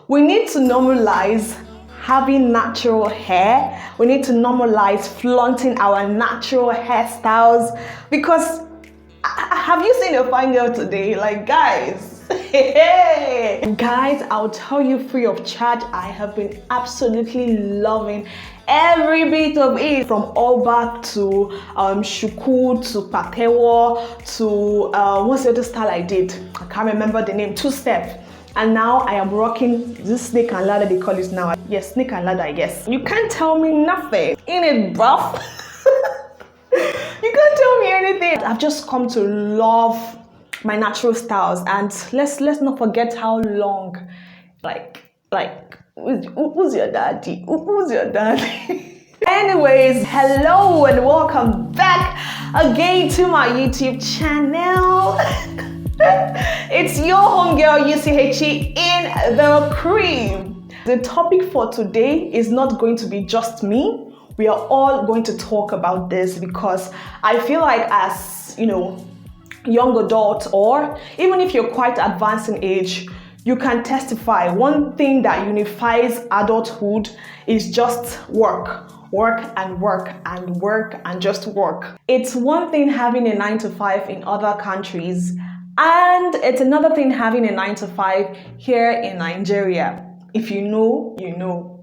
We need to normalize having natural hair. We need to normalize flaunting our natural hairstyles, because have you seen a fine girl today? Like, guys, guys, I'll tell you free of charge, I have been absolutely loving every bit of it, from all back to shuku to patewo to what's the other style I did? I can't remember the name. Two-step. And now I am rocking this snake and ladder, they call it now. Yes, snake and ladder, I guess. You can't tell me nothing. Ain't it, bruv? You can't tell me anything. I've just come to love my natural styles, and let's not forget how long, like who's your daddy? Who's your daddy? Anyways, hello and welcome back again to my YouTube channel. It's your homegirl UCHE in the cream. The topic for today is not going to be just me. We are all going to talk about this because I feel like, as you know, young adults, or even if you're quite advanced in age, you can testify. One thing that unifies adulthood is just work and work and work and just work. It's one thing having a 9-to-5 in other countries, and it's another thing having a 9-to-5 here in Nigeria. If you know, you know.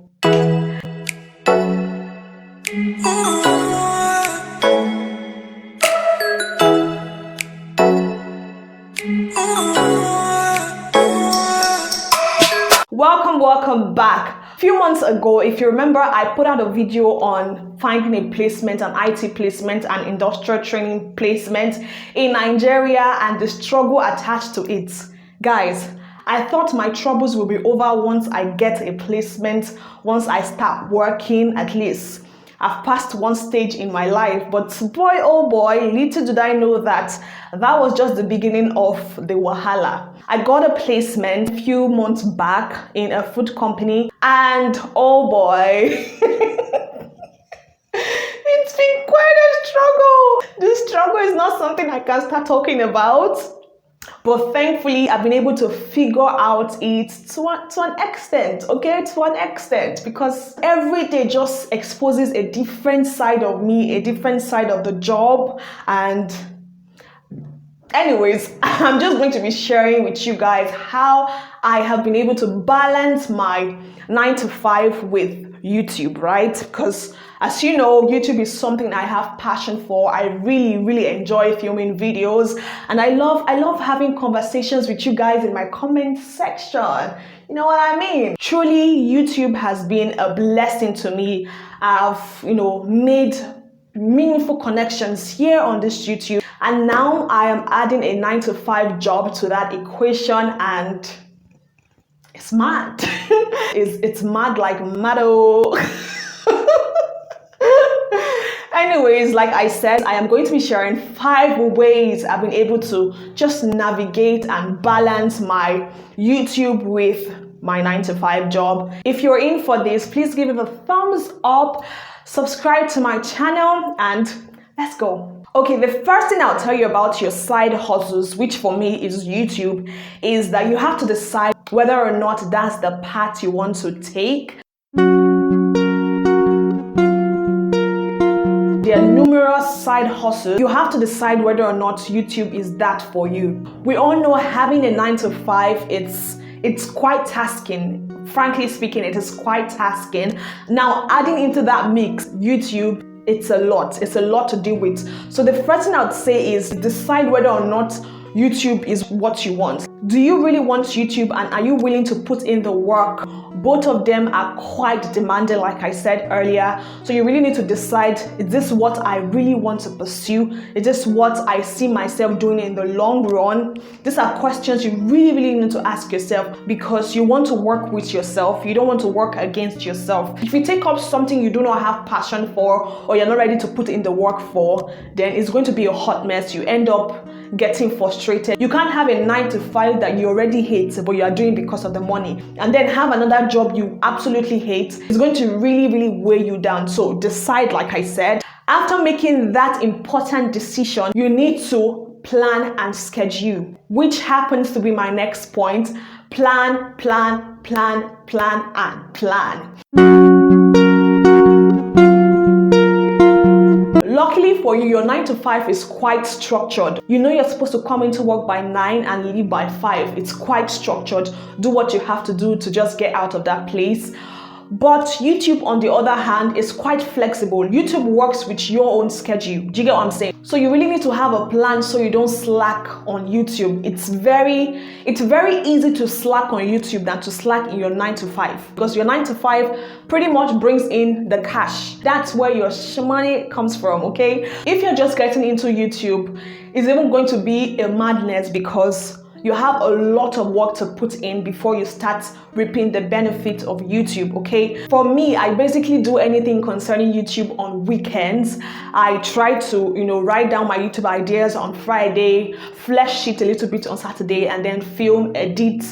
Welcome back. A few months ago, if you remember, I put out a video on finding a placement, an IT placement, an industrial training placement in Nigeria, and the struggle attached to it. Guys, I thought my troubles will be over once I get a placement, once I start working. At least I've passed one stage in my life, but boy, oh boy, little did I know that was just the beginning of the wahala. I got a placement a few months back in a food company, and oh boy, it's been quite a struggle. This struggle is not something I can start talking about, but thankfully I've been able to figure out it to an extent, okay? To an extent, because every day just exposes a different side of me, a different side of the job. And anyways, I'm just going to be sharing with you guys how I have been able to balance my 9-to-5 with YouTube, right? Because as you know, YouTube is something I have passion for. I really enjoy filming videos, and I love having conversations with you guys in my comment section. You know what I mean? Truly, YouTube has been a blessing to me. I've, made meaningful connections here on this YouTube, and now I am adding a 9-to-5 job to that equation, and it's mad. it's mad like maddo. Anyways, like I said, I am going to be sharing 5 ways I've been able to just navigate and balance my YouTube with my 9-to-5 job. If you're in for this, please give it a thumbs up, subscribe to my channel, and let's go. Okay, the first thing I'll tell you about your side hustles, which for me is YouTube, is that you have to decide whether or not that's the path you want to take. There are numerous side hustles. You have to decide whether or not YouTube is that for you. We all know having a 9-to-5, it's quite tasking. Frankly speaking, it is quite tasking. Now, adding into that mix, YouTube, it's a lot to deal with. So the first thing I would say is decide whether or not YouTube is what you want. Do you really want YouTube, and are you willing to put in the work? Both of them are quite demanding, like I said earlier. So you really need to decide, is this what I really want to pursue? Is this what I see myself doing in the long run? These are questions you really need to ask yourself, because you want to work with yourself. You don't want to work against yourself. If you take up something you do not have passion for, or you're not ready to put in the work for, then it's going to be a hot mess. You end up getting frustrated. You can't have a 9-to-5 that you already hate, but you are doing because of the money, and then have another job you absolutely hate. It's going to really weigh you down. So decide, like I said. After making that important decision, you need to plan and schedule, which happens to be my next point. Plan. plan, plan, and plan. Luckily for you, your 9 to 5 is quite structured. You know you're supposed to come into work by 9 and leave by 5. It's quite structured. Do what you have to do to just get out of that place. But YouTube, on the other hand, is quite flexible. YouTube works with your own schedule. Do you get what I'm saying? So you really need to have a plan so you don't slack on YouTube. It's very easy to slack on YouTube than to slack in your 9 to 5, because your 9 to 5 pretty much brings in the cash. That's where your money comes from, okay? If you're just getting into YouTube, it's even going to be a madness, because you have a lot of work to put in before you start reaping the benefits of YouTube, okay? For me, I basically do anything concerning YouTube on weekends. I try to, write down my YouTube ideas on Friday, flesh it a little bit on Saturday, and then film, edit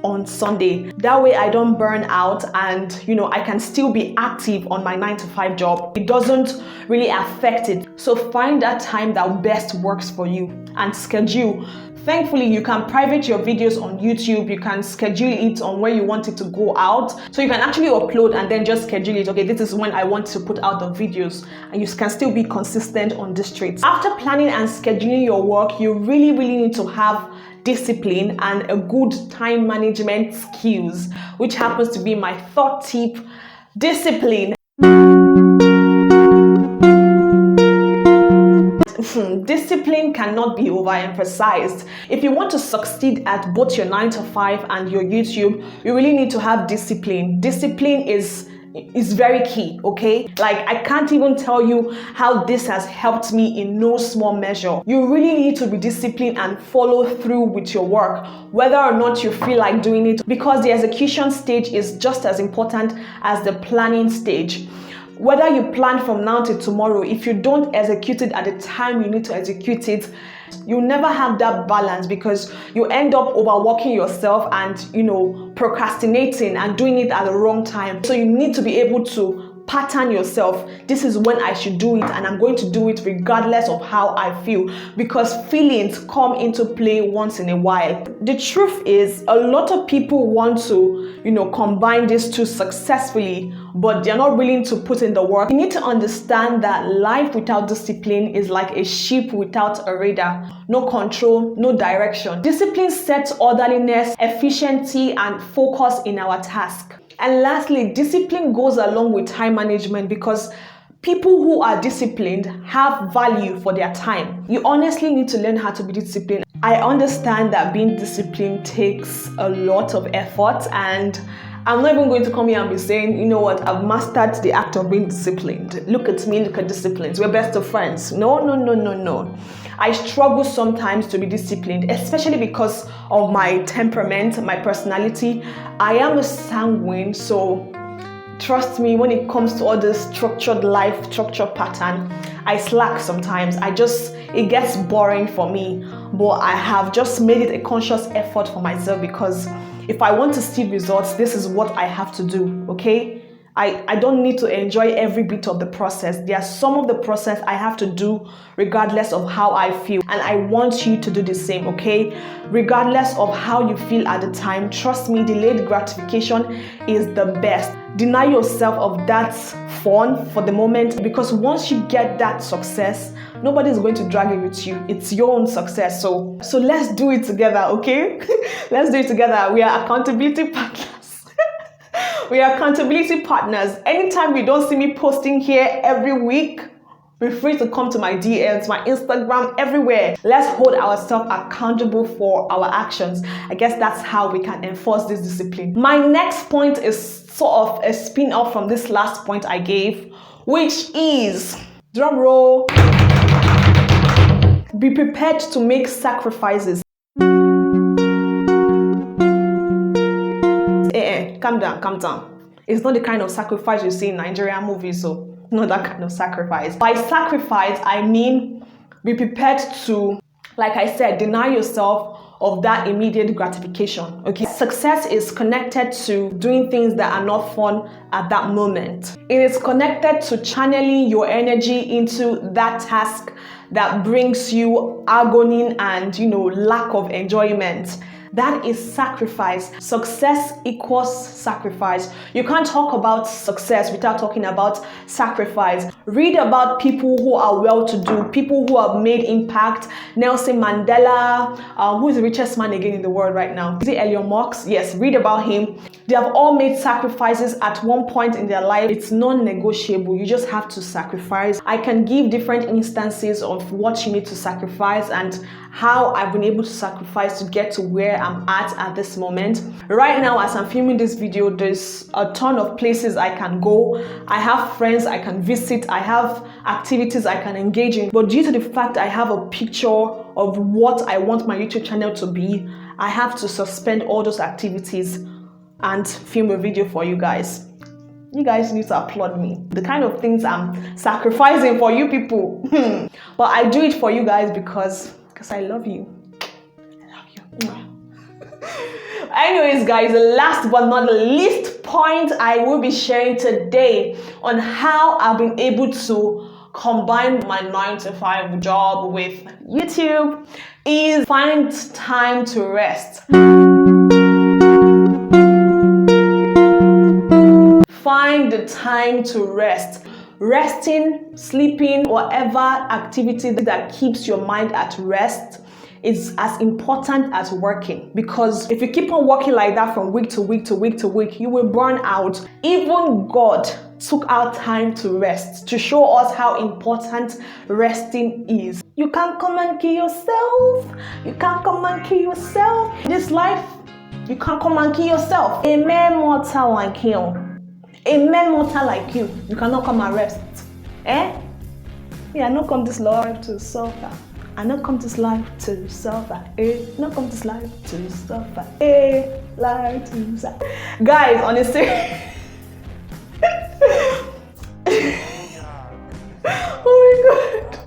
on Sunday. That way I don't burn out, and I can still be active on my 9 to 5 job. It doesn't really affect it. So find that time that best works for you and schedule. Thankfully, you can private your videos on YouTube. You can schedule it on where you want it to go out. So you can actually upload and then just schedule it. Okay, this is when I want to put out the videos, and you can still be consistent on this street. After planning and scheduling your work, you really need to have discipline and a good time management skills, which happens to be my third tip: discipline. Discipline cannot be overemphasized. If you want to succeed at both your 9 to 5 and your YouTube, you really need to have discipline. Discipline is very key, okay? Like, I can't even tell you how this has helped me in no small measure. You really need to be disciplined and follow through with your work, whether or not you feel like doing it, because the execution stage is just as important as the planning stage. Whether you plan from now till tomorrow, if you don't execute it at the time you need to execute it, you'll never have that balance, because you end up overworking yourself and procrastinating and doing it at the wrong time. So you need to be able to pattern yourself. This is when I should do it, and I'm going to do it regardless of how I feel, because feelings come into play once in a while. The truth is, a lot of people want to combine these two successfully, but they're not willing to put in the work. You need to understand that life without discipline is like a ship without a radar. No control, no direction. Discipline sets orderliness, efficiency, and focus in our task. And lastly, discipline goes along with time management, because people who are disciplined have value for their time. You honestly need to learn how to be disciplined. I understand that being disciplined takes a lot of effort, and I'm not even going to come here and be saying, you know what, I've mastered the act of being disciplined. Look at me, look at disciplines. We're best of friends. No. I struggle sometimes to be disciplined, especially because of my temperament, my personality. I am a sanguine, so trust me, when it comes to all this structured life, structured pattern, I slack sometimes. It gets boring for me, but I have just made it a conscious effort for myself, because if I want to see results, this is what I have to do, okay? I don't need to enjoy every bit of the process. There are some of the process I have to do regardless of how I feel. And I want you to do the same, okay? Regardless of how you feel at the time, trust me, delayed gratification is the best. Deny yourself of that fun for the moment, because once you get that success, nobody is going to drag it with you. It's your own success. So let's do it together, okay? Let's do it together. We are accountability partners. We are accountability partners. Anytime you don't see me posting here every week, be free to come to my DMs, my Instagram, everywhere. Let's hold ourselves accountable for our actions. I guess that's how we can enforce this discipline. My next point is sort of a spin-off from this last point I gave, which is, drum roll, be prepared to make sacrifices. Calm down. It's not the kind of sacrifice you see in Nigerian movies, so not that kind of sacrifice. By sacrifice, I mean be prepared to, like I said, deny yourself of that immediate gratification, okay? Success is connected to doing things that are not fun at that moment. It is connected to channeling your energy into that task that brings you agony and, lack of enjoyment. That is sacrifice. Success equals sacrifice. You can't talk about success without talking about sacrifice. Read about people who are well-to-do, people who have made impact. Nelson Mandela, who is the richest man again in the world right now? Is it Elon Musk? Yes, read about him. They have all made sacrifices at one point in their life. It's non-negotiable. You just have to sacrifice. I can give different instances of what you need to sacrifice and how I've been able to sacrifice to get to where I'm at this moment. Right now, as I'm filming this video, there's a ton of places I can go. I have friends I can visit. I have activities I can engage in. But due to the fact I have a picture of what I want my YouTube channel to be, I have to suspend all those activities and film a video for you guys. You guys need to applaud me. The kind of things I'm sacrificing for you people. But I do it for you guys because I love you. I love you. Anyways, guys, the last but not the least point I will be sharing today on how I've been able to combine my 9-to-5 job with YouTube is find time to rest. Find the time to rest. Resting, sleeping, whatever activity that keeps your mind at rest is as important as working, because if you keep on working like that from week to week to week to week, you will burn out. Even God took out time to rest to show us how important resting is. You can't come and kill yourself. You can't come and kill yourself. In this life, you can't come and kill yourself. A mere mortal like you. A mere mortal like you cannot come and rest. Eh? Yeah, I not come this life to suffer. I not come this life to suffer. Eh? Not come this life to suffer. Eh? Life to suffer. Guys, honestly. Oh my God.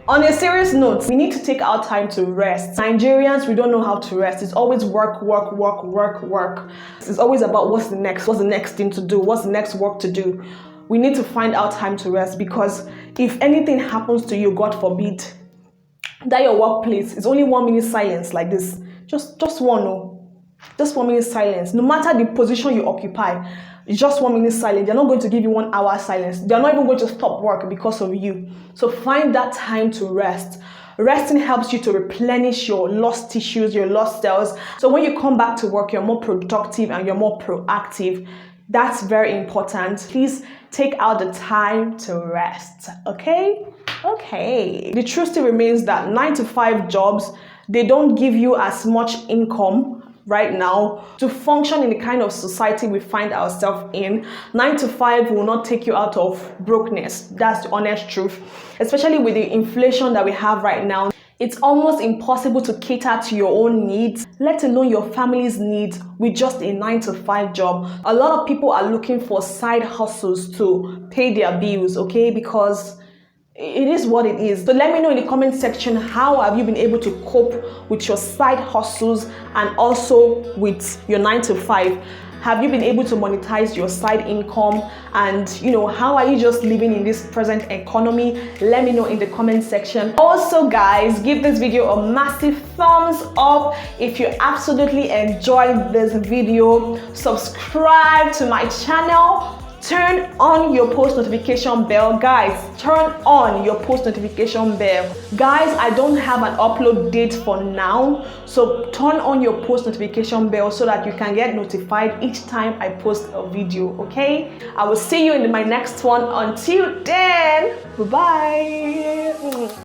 On a serious note, we need to take our time to rest. Nigerians, we don't know how to rest. It's always work, work, work, work, work. It's always about what's the next thing to do, what's the next work to do. We need to find our time to rest, because if anything happens to you, God forbid, that your workplace is only 1 minute silence like this. Just 1 minute silence. No matter the position you occupy, just 1 minute silence. They're not going to give you 1 hour silence. They're not even going to stop work because of you. So find that time to rest. Resting helps you to replenish your lost tissues, your lost cells. So when you come back to work, you're more productive and you're more proactive. That's very important. Please take out the time to rest. Okay? Okay. The truth still remains that 9-to-5 jobs, they don't give you as much income right now to function in the kind of society we find ourselves in. 9-to-5 will not take you out of brokenness. That's the honest truth. Especially with the inflation that we have right now. It's almost impossible to cater to your own needs, let alone your family's needs, with just a 9-to-5 job. A lot of people are looking for side hustles to pay their bills, okay? Because it is what it is. So let me know in the comment section, how have you been able to cope with your side hustles and also with your 9-to-5? Have you been able to monetize your side income? And how are you just living in this present economy? Let me know in the comment section. Also guys, give this video a massive thumbs up if you absolutely enjoyed this video. Subscribe to my channel. Turn on your post notification bell. Guys, turn on your post notification bell. Guys, I don't have an upload date for now, so turn on your post notification bell so that you can get notified each time I post a video, okay? I will see you in my next one. Until then, bye-bye.